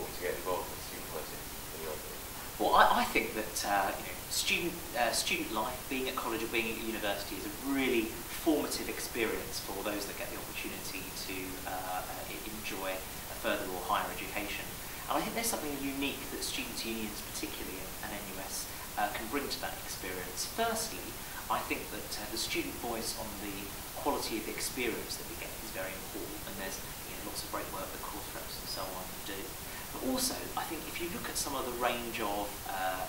important to get involved in student politics, in your opinion? Well, I think that student life, being at college or being at university, is a really formative experience for those that get the opportunity to enjoy a further or higher education. And I think there's something unique that students' unions, particularly and NUS, can bring to that experience. Firstly, I think that the student voice on the quality of the experience that we get is very important, and there's lots of great work that course reps and so on do. But also, I think if you look at some of the range of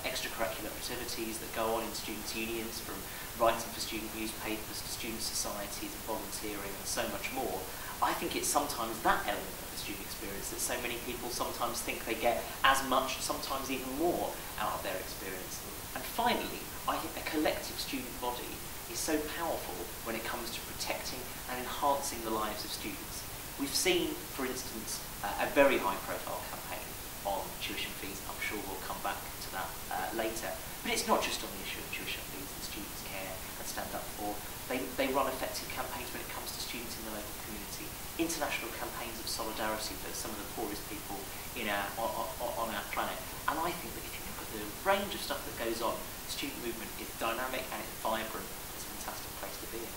extracurricular activities that go on in students' unions, from writing for student newspapers to student societies and volunteering and so much more, I think it's sometimes that element of the student experience that so many people sometimes think they get as much, sometimes even more, out of their experience. And finally, I think a collective student body is so powerful when it comes to protecting and enhancing the lives of students. We've seen, for instance, a very high-profile campaign on tuition fees. I'm sure we'll come back to that later. But it's not just on the issue of tuition fees that students care and stand up for. They run effective campaigns when it comes to students in the local community. International campaigns of solidarity for some of the poorest people on our planet. And I think that if you look at the range of stuff that goes on, the student movement is dynamic and it's vibrant. It's a fantastic place to be in.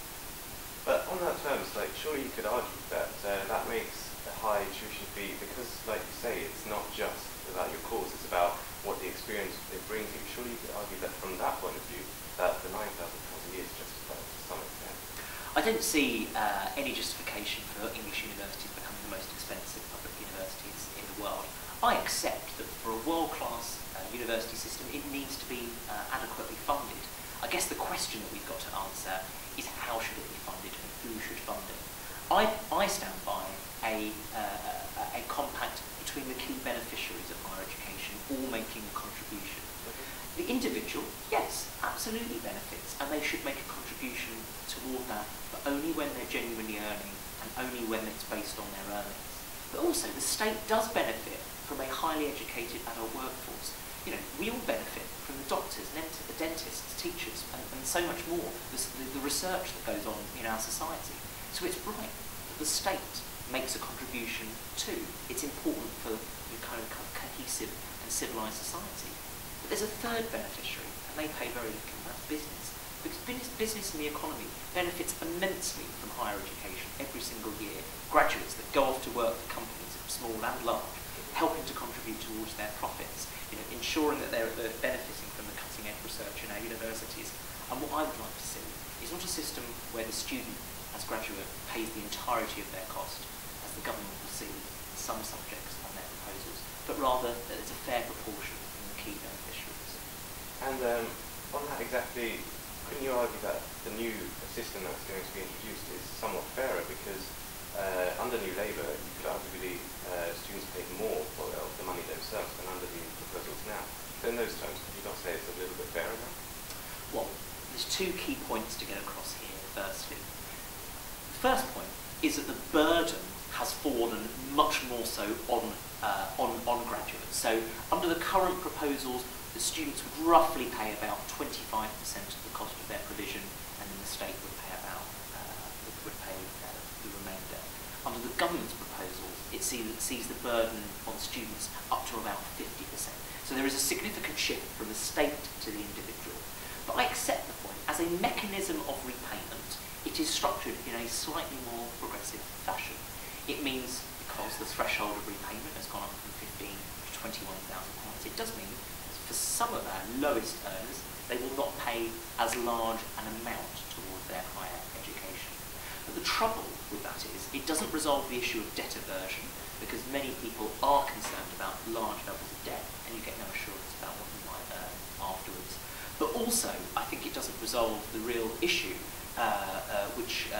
But on that terms, surely you could argue that that makes a high tuition fee, because, like you say, it's not just about your cause, it's about what the experience it brings you. Surely you could argue that from that point of view, that the £9,000 a year is justified to some extent. I don't see any justification for English universities becoming the most expensive public universities in the world. I accept that for a world-class university system, it needs to be adequately funded. I guess the question that we've got to answer is how should it be funded and who should fund it. I stand by a compact between the key beneficiaries of higher education all making a contribution. The individual, yes, absolutely benefits, and they should make a contribution toward that, but only when they're genuinely earning and only when it's based on their earnings. But also, the state does benefit from a highly educated adult workforce. We all benefit from the doctors, the dentists, teachers, and so much more, the research that goes on in our society. So it's right that the state makes a contribution too. It's important for the kind of cohesive and civilised society. But there's a third beneficiary, and they pay very little, and that's business. Because business and the economy benefits immensely from higher education every single year. Graduates that go off to work for companies, small and large, helping to contribute towards their profits, ensuring that they're benefiting from the cutting-edge research in our universities. And what I would like to see is not a system where the student, as graduate, pays the entirety of their cost, as the government will see in some subjects on their proposals, but rather that it's a fair proportion from the key beneficiaries. And on that exactly, couldn't you argue that the new system that's going to be introduced is somewhat fairer, because under New Labour, you could arguably students pay more for the money themselves than under the proposals now. So in those terms, could you not say it's a little bit fairer now? Well, there's two key points to get across here, firstly. The first point is that the burden has fallen much more so on graduates. So under the current proposals, the students would roughly pay about 25% of the cost of their provision, and then the state would pay about the remainder. Under the government's proposals, it sees the burden on students up to about 50%. So there is a significant shift from the state to the individual. But I accept the point. As a mechanism of repayment, it is structured in a slightly more progressive fashion. It means, because the threshold of repayment has gone up from £15,000 to £21,000, it does mean for some of our lowest earners, they will not pay as large an amount towards their higher education. But the trouble with that is, it doesn't resolve the issue of debt aversion, because many people are concerned about large levels of debt, and you get no assurance about what you might earn afterwards. But also, I think it doesn't resolve the real issue, which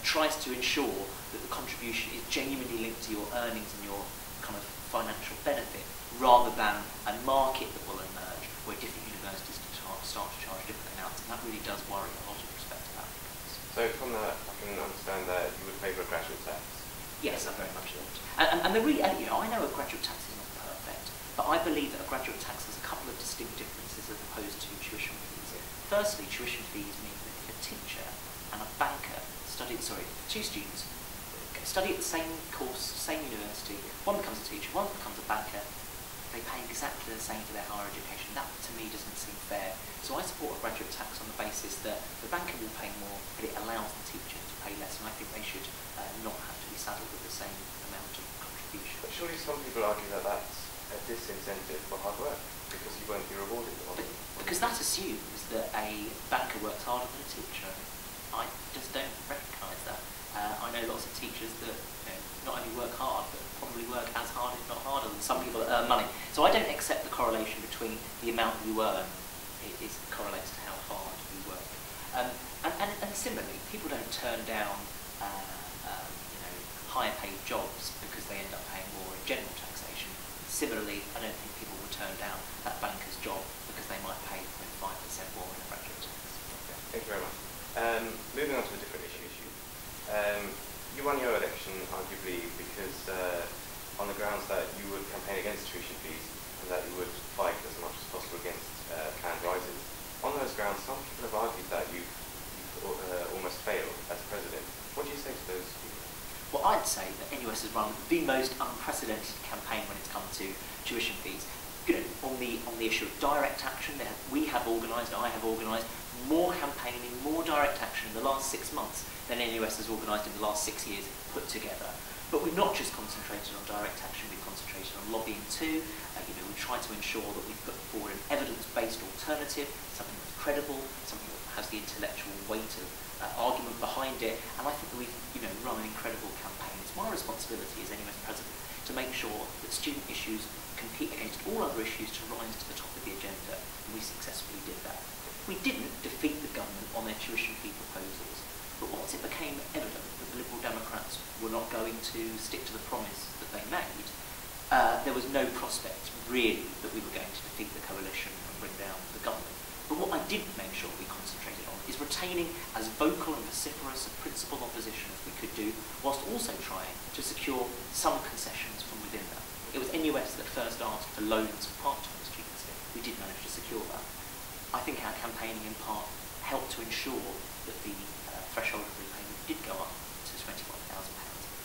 tries to ensure that the contribution is genuinely linked to your earnings and your kind of financial benefit, rather than a market that will emerge where different universities can start to charge different amounts, and that really does worry a lot of respect to applicants. So from that, I can understand that you would favour a graduate tax? Yes, I very much would. And the really, I know a graduate tax is not perfect, but I believe that a graduate tax has a couple of distinct differences as opposed to tuition fees. Firstly, tuition fees mean that if a teacher and a banker two students study at the same course, same university, one becomes a teacher, one becomes a banker, they pay exactly the same for their higher education. That, to me, doesn't seem fair. So I support a graduate tax on the basis that the banker will pay more, but it allows the teacher to pay less, and I think they should not have to be saddled with the same amount of contribution. But surely some people argue that that's a disincentive for hard work, because you won't be rewarded. Because that assumes that a banker works harder than a teacher. I just don't recognise that. I know lots of teachers that not only work hard, but probably work as hard, if not harder, than some people that earn money. So I don't accept the correlation between the amount you earn it correlates to how hard you work. And similarly, people don't turn down higher paid jobs because they end up paying more in general taxation. Similarly, I don't think people will turn down that banker's job because they might pay 5% more in a graduate tax. Thank you very much. Moving on to a different issue. You won your election arguably because on the grounds that you would campaign against tuition fees and that you would fight as much as possible against planned rises. On those grounds, some people have argued that you've almost failed as president. What do you say to those people? Well, I'd say that NUS has run the most unprecedented campaign when it's come to tuition fees. On the issue of direct action, we have organised, I have organised more campaigning, more direct action in the last 6 months than NUS has organised in the last 6 years put together. But we've not just concentrated on direct action, we've concentrated on lobbying too. We try to ensure that we put forward an evidence-based alternative, something that's credible, something that has the intellectual weight of argument behind it, and I think that we've run an incredible campaign. It's my responsibility as NUS president to make sure that student issues compete against all other issues to rise to the top of the agenda, and we successfully did that. We didn't defeat the government on their tuition fee proposals, but once it became evident that the Liberal Democrats were not going to stick to the promise that they made, there was no prospect really that we were going to defeat the coalition and bring down the government. But what I did make sure we concentrated on is retaining as vocal and vociferous a principled opposition as we could do, whilst also trying to secure some concessions from within that. It was NUS that first asked for loans for part-time students. We did manage to secure that. I think our campaigning in part helped to ensure that the threshold of repayment did go up to £21,000.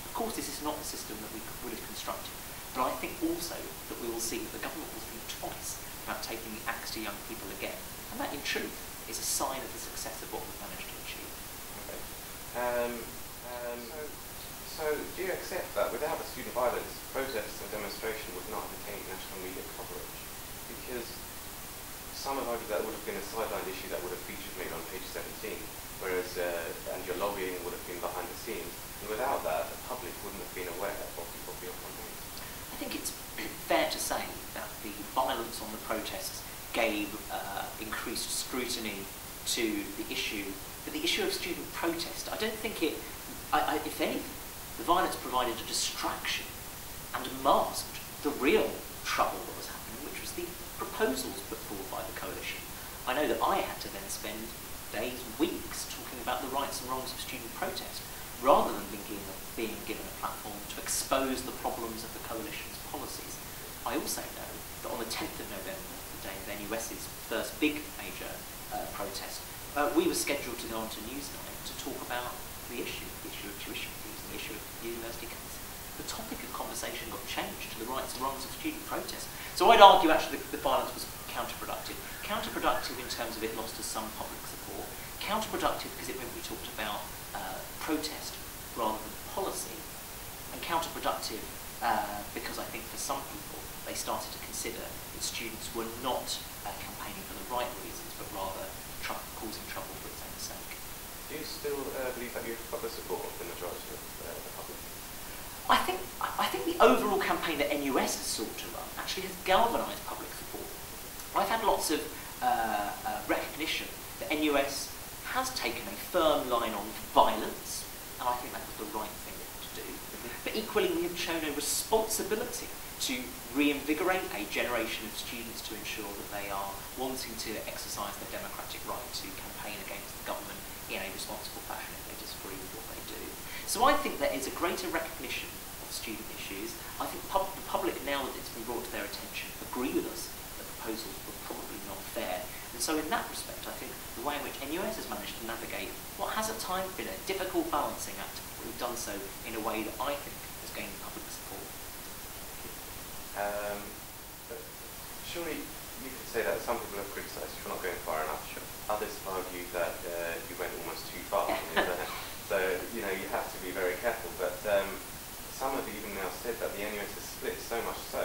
Of course, this is not the system that we would have constructed, but I think also that we will see that the government will think twice about taking the axe to young people again. And that, in truth, is a sign of the success of what we've managed to achieve. Okay. So do you accept that without the student violence, protests and demonstration would not have attained national media coverage? Because some have argued that would have been a sidelined issue that would have featured maybe on page 17, whereas and your lobbying would have been behind the scenes. And without that, the public wouldn't have been aware of your campaign. I think it's fair to say that the violence on the protests gave increased scrutiny to the issue. But the issue of student protest, I don't think it, if anything, the violence provided a distraction and masked the real trouble that was happening, which was the proposals put forward by the coalition. I know that I had to then spend days, weeks, talking about the rights and wrongs of student protest, rather than being given a platform to expose the problems of the coalition's policies. I also know that on the 10th of November, the day of NUS's first big major protest, we were scheduled to go on to Newsnight to talk about the issue of tuition fees, the issue of university cuts. The topic of conversation got changed to the rights and wrongs of student protest. So I'd argue actually the violence was counterproductive. Counterproductive in terms of it lost us some public support. Counterproductive because it meant we talked about protest rather than policy. And counterproductive because I think for some people they started to consider that students were not campaigning for the right reasons, but rather causing trouble for its own sake. Do you still believe that you've got the support of the majority of the public? I think the overall campaign that NUS has sought to run actually has galvanised public support. I've had lots of recognition that NUS has taken a firm line on violence, and I think that was the right thing to do. But equally, we have shown a responsibility to reinvigorate a generation of students to ensure that they are wanting to exercise their democratic right to campaign against the government in a responsible fashion if they disagree with what they do. So I think there is a greater recognition of student issues. I think the public, now that it's been brought to their attention, agree with us that proposals were probably not fair. And so in that respect, I think the way in which NUS has managed to navigate what has at times been a difficult balancing act but we've done so in a way that I think has gained public support. But surely you could say that some people have criticised you for not going far enough. Sure. Others have argued that you went almost too far. So, you know, you have to be very careful. But some have even now said that the NUS has split so much so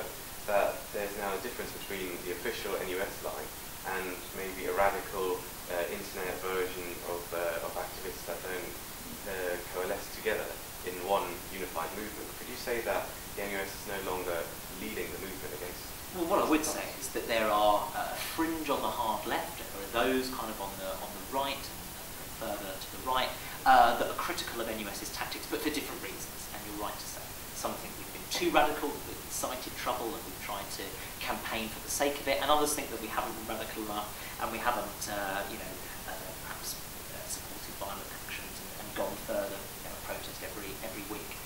that there's now a difference between the official NUS line and maybe a radical internet version of activists that don't coalesce together in one unified movement. Could you say that the NUS is no longer leading the movement against? Well, what I would say is that there are fringe on the hard left, and there are those kind of on the right and further to the right that are critical of NUS's tactics, but for different reasons. And you're right to say some think we've been too radical, that we've incited trouble, and we've tried to campaign for the sake of it. And others think that we haven't been radical enough, and we haven't, perhaps supported violent actions and gone further, protest every week.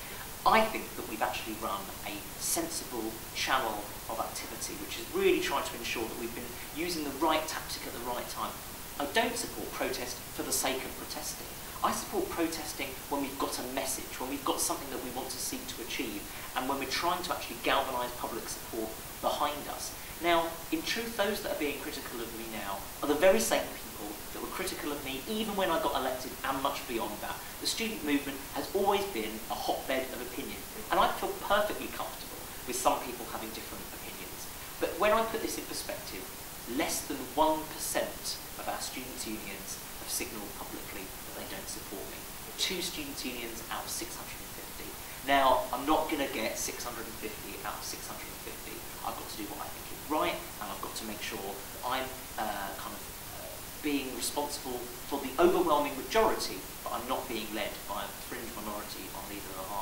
I think that we've actually run a sensible channel of activity which is really trying to ensure that we've been using the right tactic at the right time. I don't support protest for the sake of protesting. I support protesting when we've got a message, when we've got something that we want to seek to achieve, and when we're trying to actually galvanise public support behind us. Now, in truth, those that are being critical of me now are the very same people that were critical of me even when I got elected and much beyond that. The student movement has always been a hotbed of opinion, and I feel perfectly comfortable with some people having different opinions. But when I put this in perspective, less than 1% of our students' unions have signalled publicly that they don't support me. 2 students' unions out of 650. Now, I'm not going to get 650 out of 650. I've got to do what I think is right, and I've got to make sure that I'm being responsible for the overwhelming majority, but I'm not being led by a fringe minority on either the hard